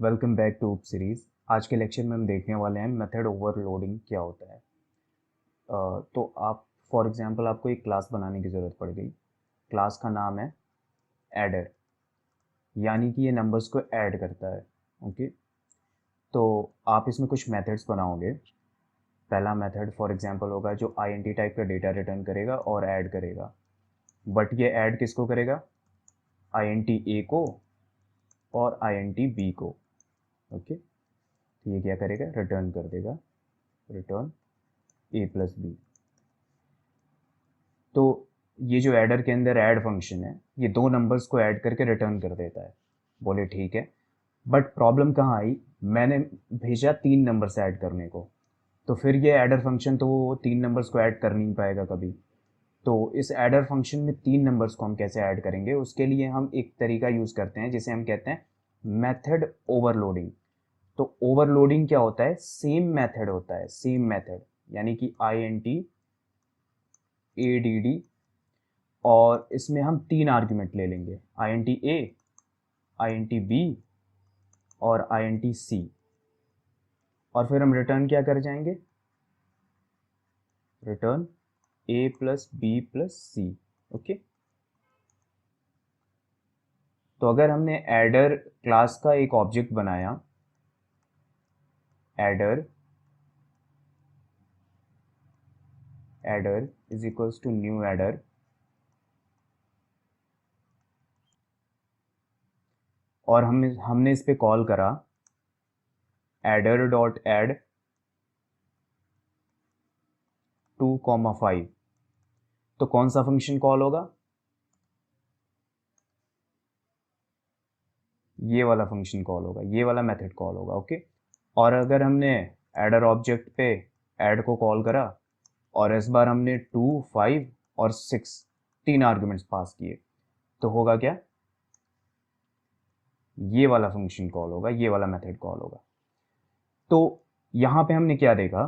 Welcome back to उप series. आज के लेक्चर में हम देखने वाले हैं मेथड ओवरलोडिंग क्या होता है। तो आप फॉर एग्जांपल आपको एक क्लास बनाने की ज़रूरत पड़ गई। क्लास का नाम है एडर, यानी कि ये नंबर्स को ऐड करता है। ओके, तो आप इसमें कुछ मेथड्स बनाओगे। पहला मेथड फॉर एग्जांपल होगा जो INT टाइप का डेटा रिटर्न करेगा और ऐड करेगा। बट ये ऐड किसको करेगा? INT A को और INT B को। ओके, तो ये क्या करेगा? रिटर्न कर देगा, रिटर्न A+B। तो ये जो एडर के अंदर ऐड फंक्शन है, ये दो नंबर्स को ऐड करके रिटर्न कर देता है। बोले ठीक है, बट प्रॉब्लम कहाँ आई? मैंने भेजा 3 नंबर्स ऐड करने को, तो फिर ये एडर फंक्शन तो वो 3 नंबर्स को ऐड कर नहीं पाएगा कभी। तो इस एडर फंक्शन में 3 नंबर्स को हम कैसे ऐड करेंगे? उसके लिए हम एक तरीका यूज़ करते हैं जिसे हम कहते हैं मेथड ओवरलोडिंग। तो ओवरलोडिंग क्या होता है? सेम मेथड होता है, सेम मेथड, यानी कि INT ADD, और इसमें हम 3 आर्ग्यूमेंट ले लेंगे, INT A, INT B और INT C। और फिर हम रिटर्न क्या कर जाएंगे? Return A+B+C। ओके, तो अगर हमने एडर क्लास का एक ऑब्जेक्ट बनाया, adder adder is equals to new adder, और हमने इस पे कॉल करा एडर डॉट एड 2,5, तो कौन सा फंक्शन कॉल होगा? ये वाला फंक्शन कॉल होगा, ये वाला मेथड कॉल होगा। ओके, और अगर हमने एडर ऑब्जेक्ट पे ऐड को कॉल करा और इस बार हमने 2, 5 और 6 3 आर्ग्यूमेंट्स पास किए, तो होगा क्या? ये वाला फंक्शन कॉल होगा, ये वाला मेथड कॉल होगा। तो यहां पे हमने क्या देखा?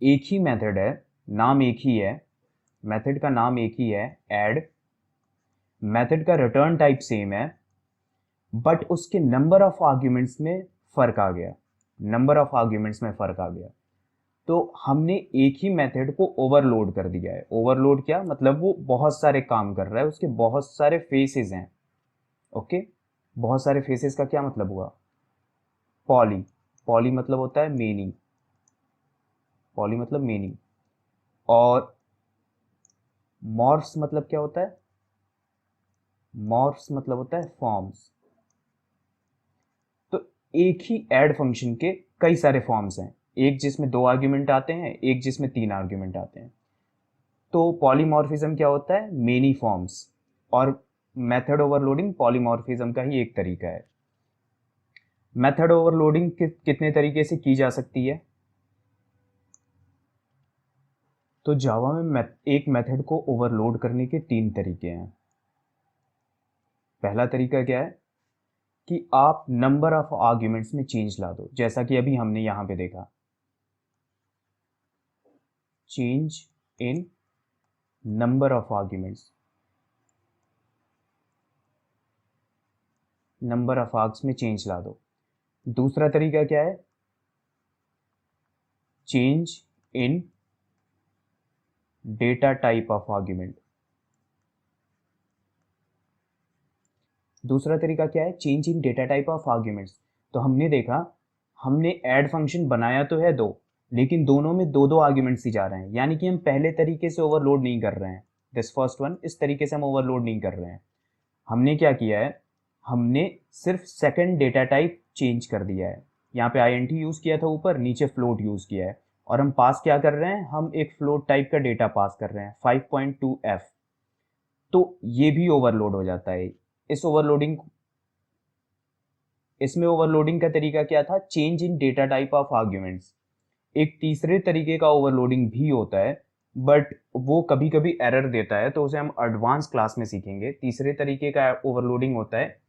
एक ही मेथड है, नाम एक ही है, मेथड का नाम एक ही है ऐड, मेथड का रिटर्न टाइप सेम है, बट उसके नंबर ऑफ आर्ग्यूमेंट्स में फर्क आ गया, नंबर ऑफ आर्ग्यूमेंट्स में फर्क आ गया। तो हमने एक ही मेथड को ओवरलोड कर दिया है। ओवरलोड क्या मतलब? वो बहुत सारे काम कर रहा है, उसके बहुत सारे फेसेस हैं। ओके, बहुत सारे फेसेस का क्या मतलब हुआ? पॉली, पॉली मतलब होता है मेनी, पॉली मतलब मेनी। और मॉर्फ्स मतलब क्या होता है? मॉर्फ्स मतलब होता है फॉर्म्स। तो एक ही ऐड फंक्शन के कई सारे फॉर्म्स हैं, एक जिसमें 2 आर्ग्यूमेंट आते हैं, एक जिसमें 3 आर्ग्यूमेंट आते हैं। तो पॉलीमॉर्फिज्म क्या होता है? Many forms. और मेथड ओवरलोडिंग पॉलीमॉर्फिज्म का ही एक तरीका है। मेथड ओवरलोडिंग कितने तरीके से की जा सकती है? तो जावा में एक मेथड को ओवरलोड करने के 3 तरीके हैं। पहला तरीका क्या है कि आप नंबर ऑफ आर्ग्यूमेंट्स में चेंज ला दो, जैसा कि अभी हमने यहां पे देखा, change in number of arguments, number of args में चेंज ला दो। दूसरा तरीका क्या है? Change in data type of argument. दूसरा तरीका क्या है? Change in data type of arguments. तो हमने देखा, हमने ऐड फंक्शन बनाया तो है दो, लेकिन दोनों में दो दो आर्ग्यूमेंट्स ही जा रहे हैं, यानी कि हम पहले तरीके से ओवरलोड नहीं कर रहे हैं। दिस फर्स्ट वन, इस तरीके से हम ओवरलोड नहीं कर रहे हैं। हमने क्या किया है? हमने सिर्फ सेकंड डेटा टाइप चेंज कर दिया है। यहाँ पे INT यूज किया था ऊपर, नीचे फ्लोट यूज किया है, और हम पास क्या कर रहे हैं? हम एक फ्लोट टाइप का डेटा पास कर रहे हैं 5.2f। तो ये भी ओवरलोड हो जाता है। इस ओवरलोडिंग इसमें ओवरलोडिंग का तरीका क्या था? Change in data type of arguments. एक तीसरे तरीके का ओवरलोडिंग भी होता है, बट वो कभी कभी एरर देता है, तो उसे हम एडवांस क्लास में सीखेंगे। तीसरे तरीके का ओवरलोडिंग होता है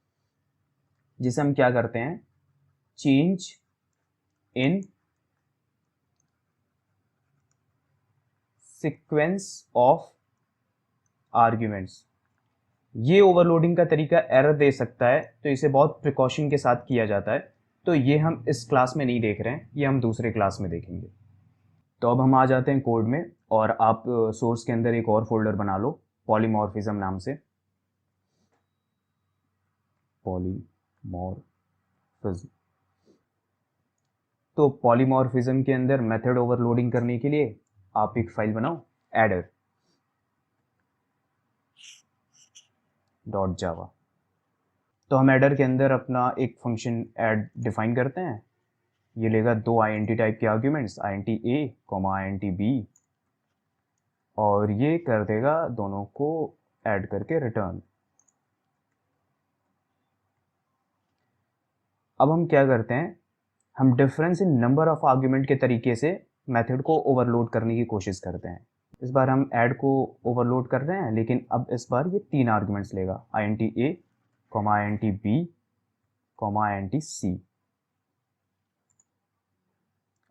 जिसे हम क्या करते हैं? Change in sequence of arguments. ये ओवरलोडिंग का तरीका एरर दे सकता है, तो इसे बहुत प्रिकॉशन के साथ किया जाता है। तो ये हम इस क्लास में नहीं देख रहे हैं, ये हम दूसरे क्लास में देखेंगे। तो अब हम आ जाते हैं कोड में, और आप सोर्स के अंदर एक और फोल्डर बना लो पॉलीमॉर्फिज्म नाम से। पॉलीमॉर्फिज्म। तो पॉलीमॉर्फिज्म के अंदर मेथड ओवरलोडिंग करने के लिए आप एक फाइल बनाओ, एडर डॉट जावा। तो हम एडर के अंदर अपना एक फंक्शन ऐड डिफाइन करते हैं। ये लेगा दो आईएनटी टाइप के arguments, INT a comma I N T B, और ये कर देगा दोनों को ऐड करके रिटर्न। अब हम क्या करते हैं, हम difference in number of argument के तरीके से मेथड को ओवरलोड करने की कोशिश करते हैं। इस बार हम ऐड को ओवरलोड कर रहे हैं, लेकिन अब इस बार ये तीन आर्ग्यूमेंट्स लेगा, I N T a comma I N T b comma I N T c,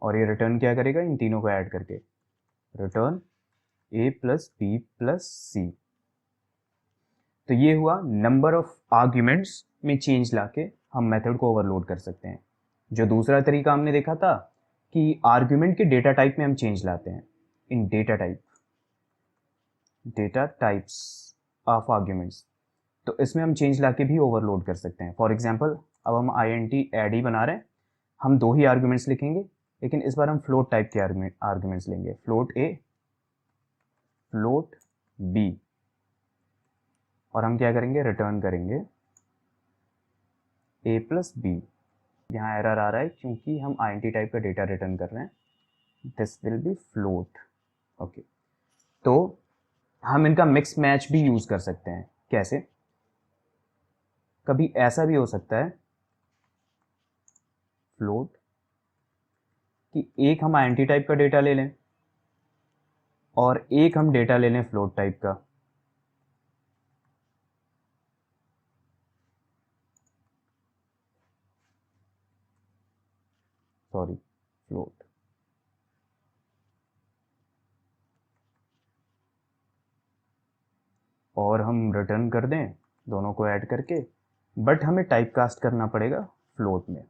और ये रिटर्न क्या करेगा, इन तीनों को ऐड करके रिटर्न ए प्लस बी प्लस सी। तो ये हुआ नंबर ऑफ आर्ग्यूमेंट्स में चेंज लाके हम मेथड को ओवरलोड कर सकते हैं। जो दूसरा तरीका हमने देखा था कि आर्ग्यूमेंट के डेटा टाइप में हम चेंज लाते हैं, इन डेटा टाइप्स ऑफ आर्ग्यूमेंट्स, तो इसमें हम चेंज लाके भी ओवरलोड कर सकते हैं। फॉर एग्जांपल, अब हम आईएनटी ऐड ही बना रहे हैं, हम दो ही आर्ग्यूमेंट्स लिखेंगे, लेकिन इस बार हम फ्लोट टाइप के आर्ग्यूमेंट्स लेंगे, फ्लोट ए फ्लोट बी, और हम क्या करेंगे, रिटर्न करेंगे ए प्लस बी। यहाँ एरर आ रहा है क्योंकि हम आईएनटी टाइप का डेटा रिटर्न कर रहे हैं, this will be float. Okay, तो हम इनका मिक्स मैच भी यूज कर सकते हैं। कैसे, कभी ऐसा भी हो सकता है फ्लोट कि एक हम आईएनटी टाइप का डेटा ले लें और एक हम डेटा ले लें फ्लोट टाइप का। Sorry, float. और हम रिटर्न कर दें दोनों को ऐड करके, बट हमें टाइप कास्ट करना पड़ेगा फ्लोट में।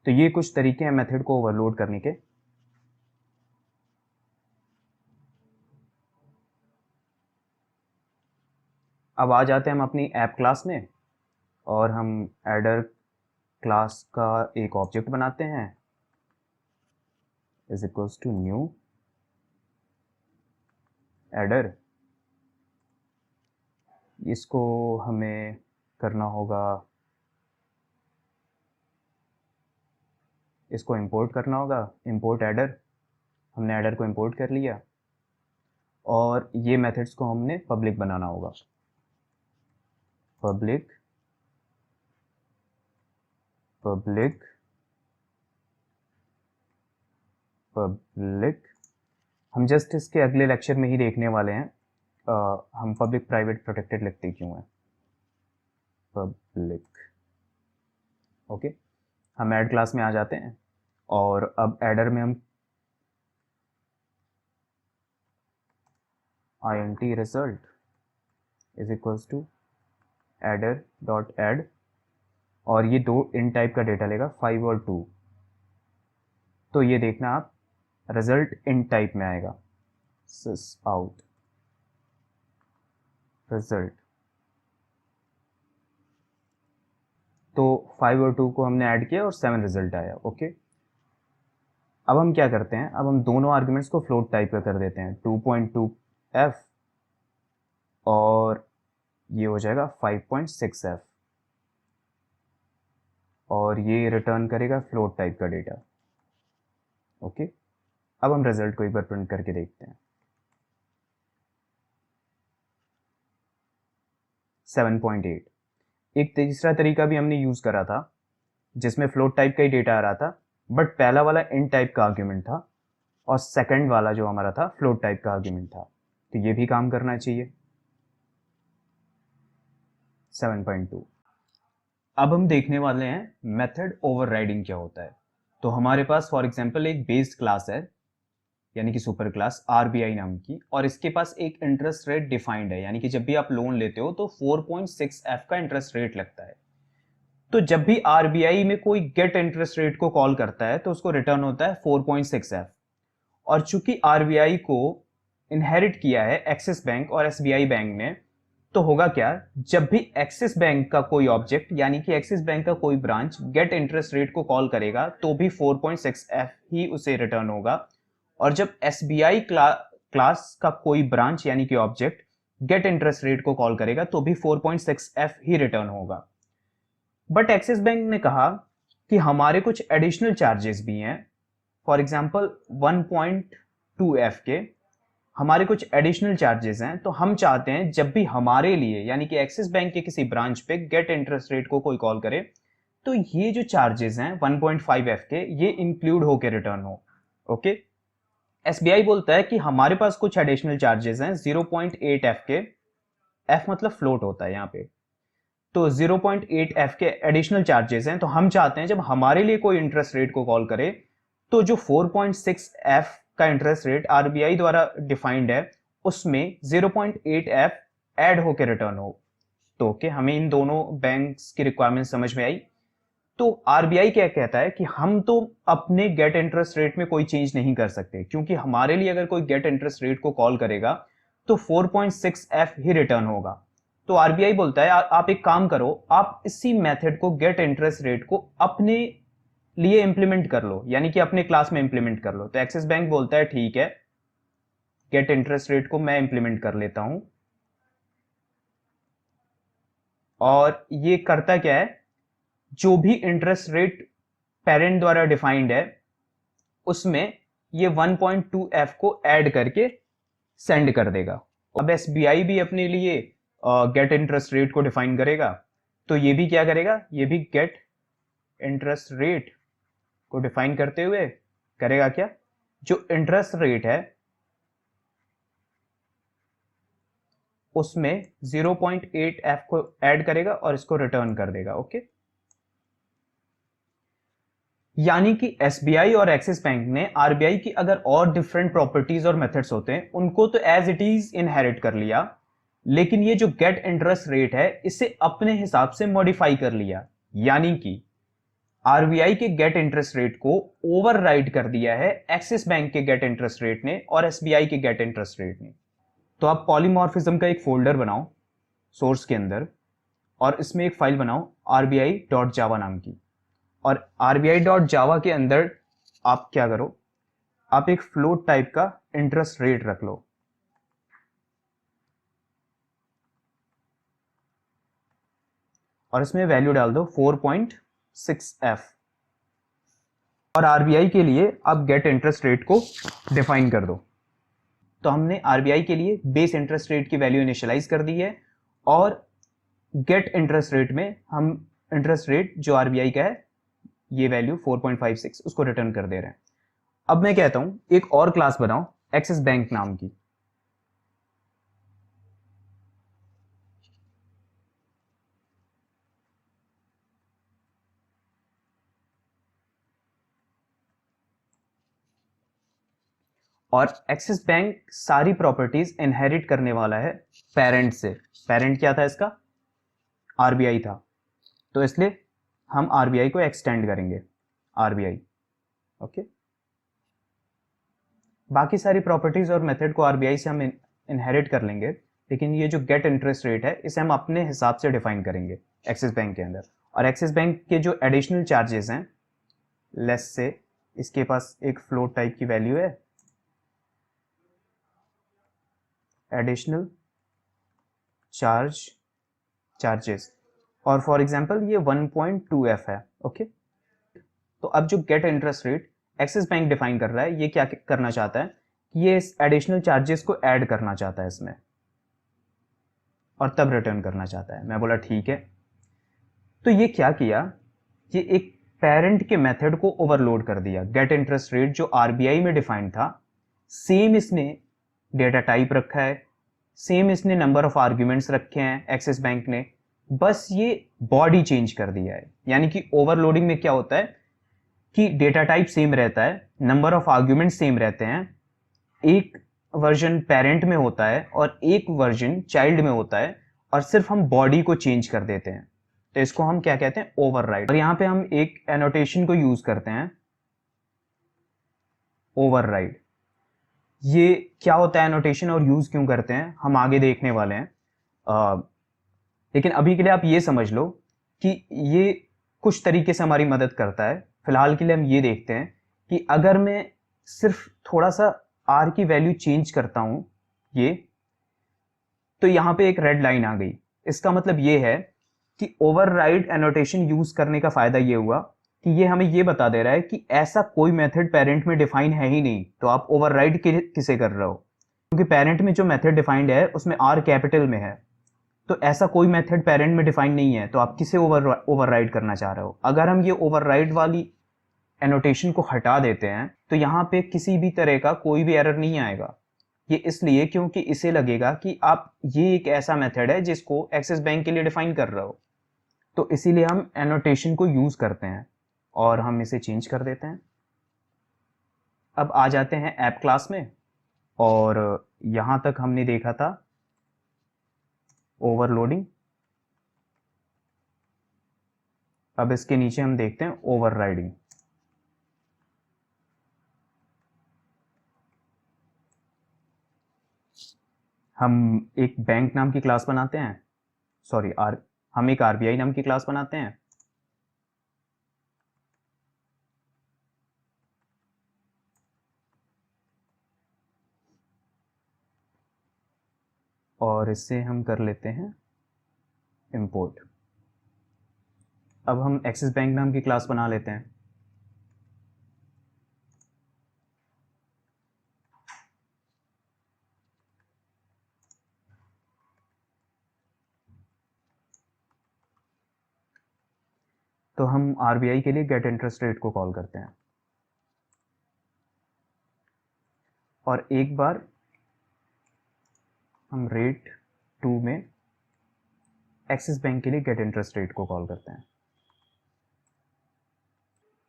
तो ये कुछ तरीके हैं मेथड को ओवरलोड करने के। अब आ जाते हैं हम अपनी ऐप क्लास में, और हम एडर क्लास का एक ऑब्जेक्ट बनाते हैं, is equals to new adder. इसको हमें करना होगा, इसको इंपोर्ट करना होगा, इंपोर्ट एडर। हमने एडर को इंपोर्ट कर लिया, और ये मेथड्स को हमने पब्लिक बनाना होगा, पब्लिक पब्लिक पब्लिक। हम जस्ट इसके अगले लेक्चर में ही देखने वाले हैं हम पब्लिक प्राइवेट प्रोटेक्टेड लिखते क्यों हैं, पब्लिक। ओके, हम ऐड क्लास में आ जाते हैं, और अब एडर में हम int result is equals to adder dot add, और ये दो इन टाइप का डेटा लेगा 5 और 2। तो ये देखना आप, रिजल्ट इन टाइप में आएगा, sys out रिजल्ट। तो 5 और 2 को हमने ऐड किया और 7 रिजल्ट आया। ओके, अब हम क्या करते हैं, अब हम दोनों आर्ग्यूमेंट्स को फ्लोट टाइप का कर देते हैं, 2.2f और ये हो जाएगा 5.6f, और ये रिटर्न करेगा फ्लोट टाइप का डेटा। ओके, अब हम रिजल्ट को एक बार प्रिंट करके देखते हैं, 7.8। एक तीसरा तरीका भी हमने यूज करा था, जिसमें फ्लोट टाइप का ही डेटा आ रहा था, बट पहला वाला इन टाइप का आर्ग्यूमेंट था, और सेकंड वाला जो हमारा था फ्लोट टाइप का आर्ग्यूमेंट था। तो ये भी काम करना चाहिए, 7.2। अब हम देखने वाले हैं मेथड ओवरराइडिंग क्या होता है। तो हमारे पास फॉर एग्जांपल एक बेस्ड क्लास है यानी कि सुपर क्लास आरबीआई नाम की, और इसके पास एक इंटरेस्ट रेट डिफाइंड है, यानी कि जब भी आप लोन लेते हो तो 4.6F का इंटरेस्ट रेट लगता है। तो जब भी आरबीआई में कोई गेट इंटरेस्ट रेट को कॉल करता है तो उसको रिटर्न होता है 4.6F। और चूंकि आरबीआई को इनहेरिट किया है एक्सिस बैंक और एसबीआई बैंक ने, तो होगा क्या, जब भी एक्सिस बैंक का कोई ऑब्जेक्ट यानी कि एक्सिस बैंक का कोई ब्रांच गेट इंटरेस्ट रेट को कॉल करेगा तो भी 4.6F ही उसे रिटर्न होगा। और जब एसबीआई क्लास का कोई ब्रांच यानी कि ऑब्जेक्ट गेट इंटरेस्ट रेट को कॉल करेगा तो भी 4.6F ही रिटर्न होगा। बट एक्सिस बैंक ने कहा कि हमारे कुछ एडिशनल चार्जेस भी हैं, फॉर एग्जाम्पल 1.2F के हमारे कुछ एडिशनल चार्जेस हैं, तो हम चाहते हैं जब भी हमारे लिए यानी कि एक्सिस बैंक के किसी ब्रांच पे गेट इंटरेस्ट रेट को कोई कॉल करे तो ये जो चार्जेस हैं 1.5F के ये इंक्लूड होकर रिटर्न हो। ओके, एसबीआई बोलता है कि हमारे पास कुछ एडिशनल चार्जेस हैं 0.8F के, F मतलब फ्लोट होता है यहाँ पे, तो 0.8F के एडिशनल चार्जेस हैं, तो हम चाहते हैं जब हमारे लिए कोई इंटरेस्ट रेट को कॉल करे तो जो 4.6F का इंटरेस्ट रेट आरबीआई द्वारा डिफाइंड है उसमें 0.8F ऐड होकर रिटर्न हो। तो ओके, हमें इन दोनों बैंक्स की रिक्वायरमेंट समझ में आई। तो आरबीआई क्या कहता है कि हम तो अपने गेट इंटरेस्ट रेट में कोई चेंज नहीं कर सकते, क्योंकि हमारे लिए अगर कोई गेट इंटरेस्ट रेट को कॉल करेगा तो 4.6F ही रिटर्न होगा। तो आरबीआई बोलता है आप एक काम करो, आप इसी मेथड को गेट इंटरेस्ट रेट को अपने लिए इंप्लीमेंट कर लो, यानी कि अपने क्लास में इंप्लीमेंट कर लो। तो एक्सिस बैंक बोलता है ठीक है, गेट इंटरेस्ट रेट को मैं इंप्लीमेंट कर लेता हूं। और ये करता क्या है, जो भी इंटरेस्ट रेट पेरेंट द्वारा डिफाइंड है उसमें ये 1.2F को ऐड करके सेंड कर देगा। अब एसबीआई भी अपने लिए गेट इंटरेस्ट रेट को डिफाइन करेगा, तो ये भी क्या करेगा, ये भी गेट इंटरेस्ट रेट को डिफाइन करते हुए करेगा क्या, जो इंटरेस्ट रेट है उसमें 0.8F को ऐड करेगा और इसको रिटर्न कर देगा। ओके, यानी कि एसबीआई और एक्सिस बैंक ने आरबीआई की अगर और डिफरेंट प्रॉपर्टीज और मेथड्स होते हैं उनको तो एज इट इज इनहेरिट कर लिया, लेकिन ये जो गेट इंटरेस्ट रेट है इसे अपने हिसाब से मॉडिफाई कर लिया, यानी कि आरबीआई के गेट इंटरेस्ट रेट को ओवरराइड कर दिया है एक्सिस बैंक के गेट इंटरेस्ट रेट ने और एसबीआई के गेट इंटरेस्ट रेट ने। तो आप पॉलीमॉर्फिज्म का एक फोल्डर बनाओ सोर्स के अंदर और इसमें एक फाइल बनाओ rbi.java नाम की, और rbi.java के अंदर आप क्या करो, आप एक फ्लोट टाइप का इंटरेस्ट रेट रख लो। और इसमें वैल्यू डाल दो 4.6F, और आरबीआई के लिए आप गेट इंटरेस्ट रेट को डिफाइन कर दो। तो हमने आरबीआई के लिए बेस इंटरेस्ट रेट की वैल्यू इनिशियलाइज कर दी है, और गेट इंटरेस्ट रेट में हम इंटरेस्ट रेट जो आरबीआई का है ये वैल्यू 4.56 उसको रिटर्न कर दे रहे हैं। अब मैं कहता हूं एक और क्लास बनाओ एक्सिस बैंक नाम की, और एक्सिस बैंक सारी प्रॉपर्टीज इनहेरिट करने वाला है पेरेंट से। पेरेंट क्या था इसका, आरबीआई था, तो इसलिए हम आरबीआई को एक्सटेंड करेंगे आरबीआई। ओके, बाकी सारी प्रॉपर्टीज और मेथड को आरबीआई से हम इनहेरिट कर लेंगे, लेकिन ये जो गेट इंटरेस्ट रेट है इसे हम अपने हिसाब से डिफाइन करेंगे एक्सिस बैंक के अंदर। और एक्सिस बैंक के जो एडिशनल चार्जेस हैं, लेस से इसके पास एक फ्लोट टाइप की वैल्यू है एडिशनल चार्जेस, और फॉर एग्जांपल ये 1.2F है। ओके, तो अब जो get interest rate Axis bank define कर रहा है ये क्या करना चाहता है कि ये इस एडिशनल चार्जेस को ऐड करना चाहता है इसमें और तब रिटर्न करना चाहता है। मैं बोला ठीक है। तो ये क्या किया, ये एक पेरेंट के मेथड को ओवरलोड कर दिया। गेट इंटरेस्ट रेट जो आरबीआई में डिफाइंड था सेम इसने डेटा टाइप रखा है, सेम इसने नंबर ऑफ आर्ग्यूमेंट्स रखे हैं एक्सिस बैंक ने, बस ये बॉडी चेंज कर दिया है। यानी कि ओवरलोडिंग में क्या होता है कि डेटा टाइप सेम रहता है, नंबर ऑफ आर्ग्यूमेंट सेम रहते हैं, एक वर्जन पेरेंट में होता है और एक वर्जन चाइल्ड में होता है, और सिर्फ हम बॉडी को चेंज कर देते हैं, तो इसको हम क्या कहते हैं, ओवरराइड। और यहाँ पे हम एक एनोटेशन को यूज करते हैं, ओवरराइड। ये क्या होता है एनोटेशन और यूज क्यों करते हैं हम आगे देखने वाले हैं, लेकिन अभी के लिए आप ये समझ लो कि ये कुछ तरीके से हमारी मदद करता है। फिलहाल के लिए हम ये देखते हैं कि अगर मैं सिर्फ थोड़ा सा आर की वैल्यू चेंज करता हूं ये, तो यहां पे एक रेड लाइन आ गई। इसका मतलब ये है कि ओवरराइड एनोटेशन यूज करने का फायदा ये हुआ कि ये हमें ये बता दे रहा है कि ऐसा कोई मेथड पेरेंट में डिफाइन है ही नहीं, तो आप ओवरराइड किसे कर रहे हो, क्योंकि पेरेंट में जो मेथड डिफाइंड है उसमें आर कैपिटल में है, तो ऐसा कोई मेथड पेरेंट में डिफाइन नहीं है, तो आप किसे ओवरराइड करना चाह रहे हो। अगर हम ये ओवरराइड वाली एनोटेशन को हटा देते हैं तो यहाँ पे किसी भी तरह का कोई भी एरर नहीं आएगा। ये इसलिए क्योंकि इसे लगेगा कि आप ये एक ऐसा मेथड है जिसको एक्सिस बैंक के लिए डिफाइन कर रहे हो, तो इसीलिए हम एनोटेशन को यूज करते हैं और हम इसे चेंज कर देते हैं। अब आ जाते हैं ऐप क्लास में, और यहां तक हमने देखा था ओवरलोडिंग। अब इसके नीचे हम देखते हैं ओवरराइडिंग। हम एक बैंक नाम की क्लास बनाते हैं, सॉरी हम एक आरबीआई नाम की क्लास बनाते हैं, और इससे हम कर लेते हैं इंपोर्ट। अब हम एक्सिस बैंक नाम की क्लास बना लेते हैं, तो हम आरबीआई के लिए गेट इंटरेस्ट रेट को कॉल करते हैं, और एक बार हम रेट 2 में एक्सिस बैंक के लिए गेट इंटरेस्ट रेट को कॉल करते हैं।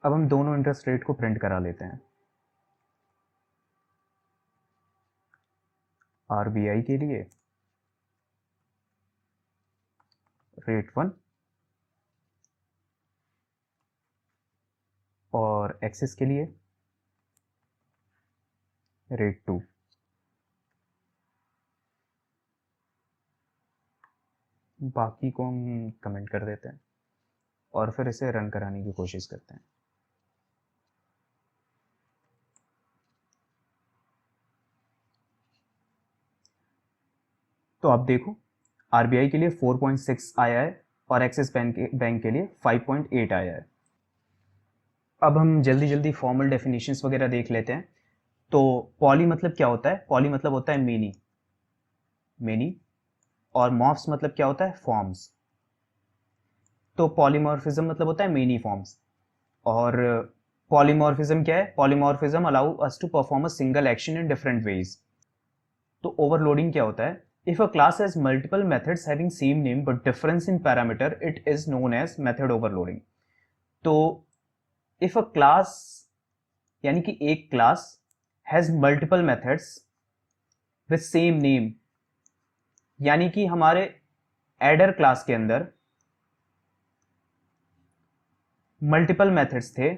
अब हम दोनों इंटरेस्ट रेट को प्रिंट करा लेते हैं। आरबीआई के लिए रेट 1 और एक्सिस के लिए रेट 2। बाकी को हम कमेंट कर देते हैं और फिर इसे रन कराने की कोशिश करते हैं। तो आप देखो आरबीआई के लिए 4.6 आया है और एक्सिस बैंक के लिए 5.8 आया है। अब हम जल्दी जल्दी फॉर्मल डेफिनेशंस वगैरह देख लेते हैं। तो पॉली मतलब क्या होता है, पॉली मतलब होता है मेनी, मेनी, और मॉर्फ्स मतलब क्या होता है, फॉर्म्स। तो पॉलीमॉर्फिज्म मतलब होता है मेनी फॉर्म्स। और पॉलीमॉर्फिज्म क्या है, polymorphism allow us to perform a single action in different ways. तो ओवरलोडिंग क्या होता है, if a class has multiple methods having same name but difference in parameter it is known as method overloading. तो if a class यानी कि एक class has multiple methods with same name, यानी कि हमारे एडर क्लास के अंदर multiple methods थे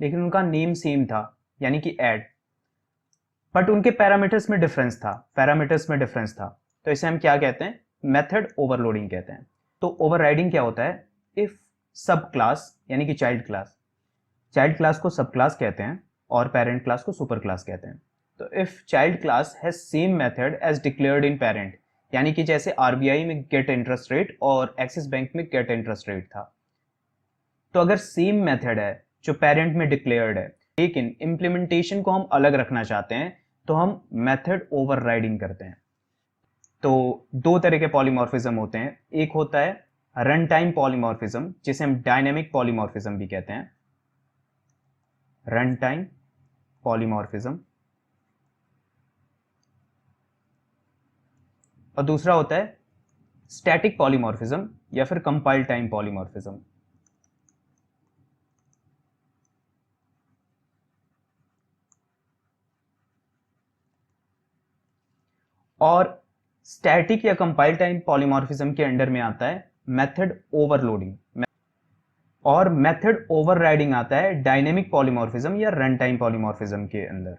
लेकिन उनका नेम सेम था, यानी कि ऐड, बट उनके पैरामीटर्स में डिफरेंस था, तो इसे हम क्या कहते हैं, मेथड ओवरलोडिंग कहते हैं। तो ओवरराइडिंग क्या होता है, इफ सब क्लास यानी कि चाइल्ड क्लास को सब क्लास कहते हैं और पेरेंट क्लास को सुपर क्लास कहते हैं। तो if child class has same method as declared in parent, यानी कि जैसे आरबीआई में गेट इंटरेस्ट रेट और एक्सिस बैंक में गेट इंटरेस्ट रेट था, तो अगर सेम मेथड है जो पेरेंट में डिक्लेयर्ड है लेकिन इंप्लीमेंटेशन को हम अलग रखना चाहते हैं, तो हम मेथड ओवरराइडिंग करते हैं। तो दो तरह के पॉलीमॉर्फिज्म होते हैं, एक होता है रन टाइम पॉलीमॉर्फिज्म जिसे हम डायनेमिक पॉलीमॉर्फिज्म भी कहते हैं, रन टाइम पॉलीमॉर्फिज्म, और दूसरा होता है स्टैटिक पॉलीमॉर्फिज्म या फिर कंपाइल टाइम पॉलीमॉर्फिज्म। और स्टैटिक या कंपाइल टाइम पॉलीमॉर्फिज्म के अंडर में आता है मेथड ओवरलोडिंग, और मेथड ओवरराइडिंग आता है डायनेमिक पॉलीमॉर्फिज्म या रन टाइम पॉलीमॉर्फिज्म के अंदर।